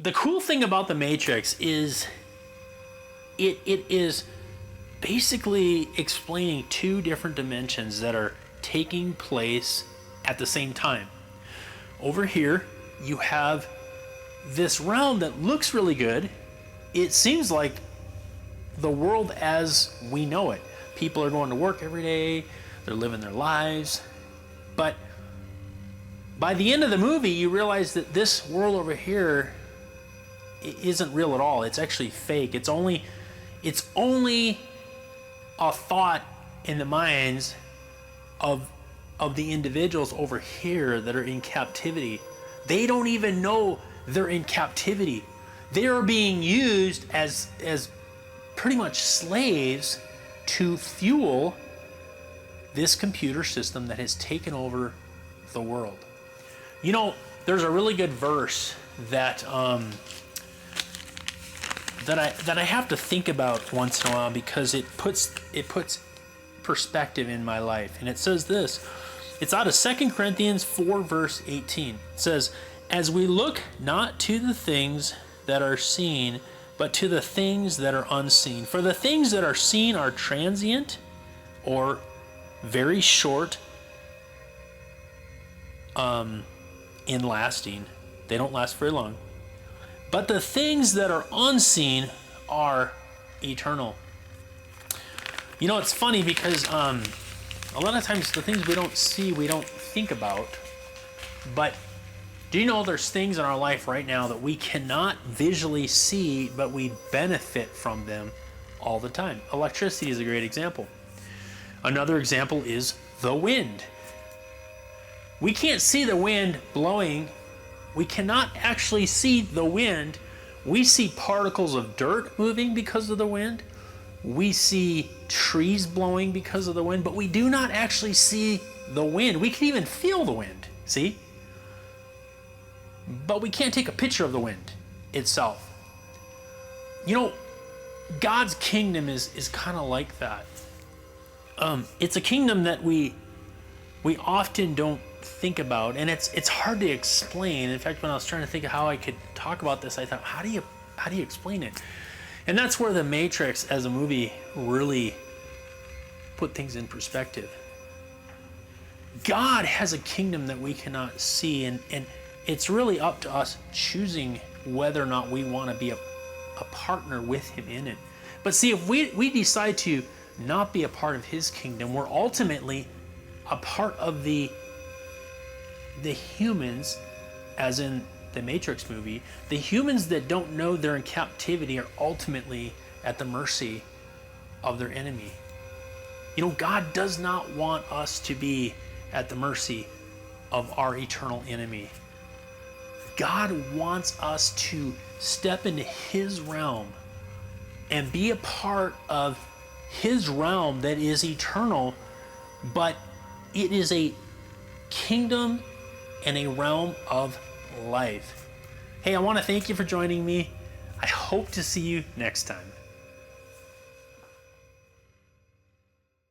the cool thing about the Matrix is it is basically explaining two different dimensions that are taking place at the same time. Over here, you have this realm that looks really good. It seems like the world as we know it. People are going to work every day, they're living their lives. But by the end of the movie, you realize that this world over here isn't real at all. It's actually fake. It's only a thought in the minds of the individuals over here that are in captivity. They don't even know they're in captivity. They are being used as pretty much slaves to fuel this computer system that has taken over the world. You know, there's a really good verse that that I have to think about once in a while because it puts perspective in my life. And it says this. It's out of 2 Corinthians 4 verse 18. It says, "As we look not to the things that are seen, but to the things that are unseen. For the things that are seen are transient or very short in lasting. They don't last very long. But the things that are unseen are eternal." You know, it's funny because a lot of times the things we don't see, we don't think about. But do you know there's things in our life right now that we cannot visually see, but we benefit from them all the time? Electricity is a great example. Another example is the wind. We can't see the wind blowing. We cannot actually see the wind. We see particles of dirt moving because of the wind. We see trees blowing because of the wind, but we do not actually see the wind. We can even feel the wind, see? But we can't take a picture of the wind itself. You know, God's kingdom is kind of like that. It's a kingdom that we often don't think about, and it's hard to explain. In fact, when I was trying to think of how I could talk about this, I thought, how do you explain it? And that's where The Matrix as a movie really put things in perspective. God has a kingdom that we cannot see, and it's really up to us choosing whether or not we want to be a partner with him in it. But see, if we decide to not be a part of his kingdom, we're ultimately a part of the humans, as in the Matrix movie. The humans that don't know they're in captivity are ultimately at the mercy of their enemy. You know, God does not want us to be at the mercy of our eternal enemy. God wants us to step into his realm and be a part of his realm that is eternal, but it is a kingdom and a realm of life. Hey, I want to thank you for joining me. I hope to see you next time.